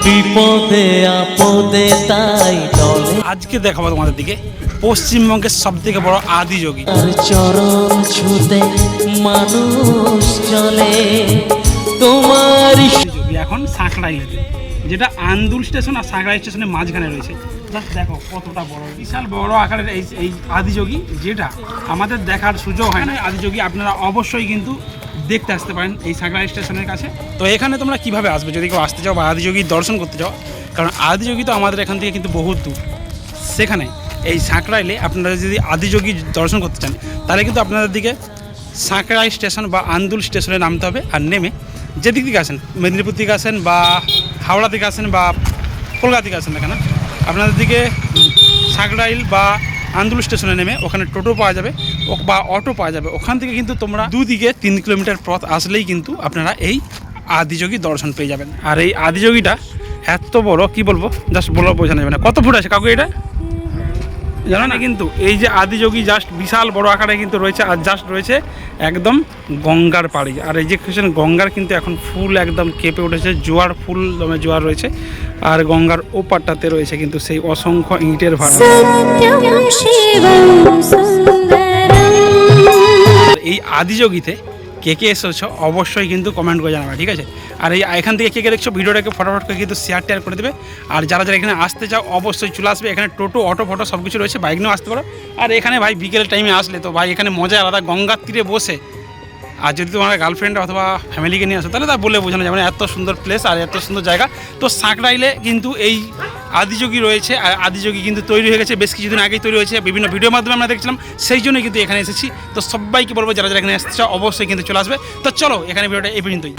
বিপদে আপদে তাই টলে। আজকে দেখাবো তোমাদের দিকে পশ্চিমবঙ্গের সব থেকে বড় আদিযোগী। আর চরণ ছুতে মানুষ চলে তোমার। আদিযোগী এখন সাঁকড়াইলেতে, যেটা আন্দুল স্টেশন আর সাঁকড়াই স্টেশনের মাঝখানে রয়েছে। জাস্ট দেখো কতটা বড়, বিশাল বড় আকারের এই আদিযোগী, যেটা আমাদের দেখার সুযোগ হয় না। আদিযোগী আপনারা অবশ্যই কিন্তু দেখতে আসতে পারেন এই সাঁকড়াই স্টেশনের কাছে। তো এখানে তোমরা কিভাবে আসবে যদি কেউ আসতে চাও বা আদিযোগী দর্শন করতে চাও, কারণ আদিযোগী তো আমাদের এখান থেকে কিন্তু বহুত দূর। সেখানে এই সাঁকড়াইলে আপনারা যদি আদিযোগী দর্শন করতে চান, তাহলে কিন্তু আপনাদের দিকে সাঁকড়াই স্টেশন বা আন্দুল স্টেশনে নামতে হবে। আর নেমে যেদিক থেকে আসেন, মেদিনীপুর থেকে আসেন বা হাওড়া থেকে আসেন বা কলকাতা থেকে আসেন না কেন, আপনাদের দিকে সাঁকড়াইল বা আন্দুল স্টেশনে নেমে ওখানে টোটো পাওয়া যাবে বা অটো পাওয়া যাবে। ওখান থেকে কিন্তু তোমরা দুদিকে 3 কিলোমিটার পথ আসলেই কিন্তু আপনারা এই আদিযোগী দর্শন পেয়ে যাবেন। আর এই আদিযোগীটা এত বড়, কি বলবো, জাস্ট বলে বোঝানো যাবে না। কত ফুট আছে কাকু এটা জানো না? কিন্তু এই যে আদিযোগী জাস্ট বিশাল বড় আকারে কিন্তু রয়েছে, আর জাস্ট রয়েছে একদম গঙ্গার পাড়ি। আর এই যে গঙ্গার কিন্তু এখন ফুল একদম কেঁপে উঠেছে, জোয়ার ফুল দমে জোয়ার রয়েছে। আর গঙ্গার ওপারটাতে রয়েছে কিন্তু সেই অসংখ্য ইটের ভাটা। এই আদিযোগীতে কে কে এসেছো অবশ্যই কিন্তু কমেন্ট করে জানাবে, ঠিক আছে? আর এই এখান থেকে কে কে দেখছো ভিডিওটাকে ফটাফট করে কিন্তু শেয়ার টেয়ার করে দেবে। আর যারা যারা এখানে আসতে চাও অবশ্যই চলে আসবে। এখানে টোটো অটো ফটো সব কিছু রয়েছে, বাইক নিয়েও আসতে পারো। আর এখানে ভাই বিকেল টাইমে আসলে তো ভাই এখানে মজা আলাদা, গঙ্গার তীরে বসে। আর যদি তোমার গার্লফ্রেন্ড অথবা ফ্যামিলিকে নিয়ে আসো, তাহলে তা বলে বোঝানো যাবে না, এত সুন্দর প্লেস আর এত সুন্দর জায়গা। তো সাঁকড়াইলে কিন্তু এই আদিযোগী রয়েছে। আর আদিযোগী কিন্তু তৈরি হয়ে গেছে, বেশ কিছুদিন আগেই তৈরি হয়েছে, বিভিন্ন ভিডিওর মাধ্যমে আমরা দেখছিলাম। সেই জন্যই কিন্তু এখানে এসেছি। তো সবাইকে বলবো যারা যারা এখানে আসতে চাও অবশ্যই কিন্তু চলে আসবে। তো চলো এখানে ভিডিওটা এই পর্যন্তই।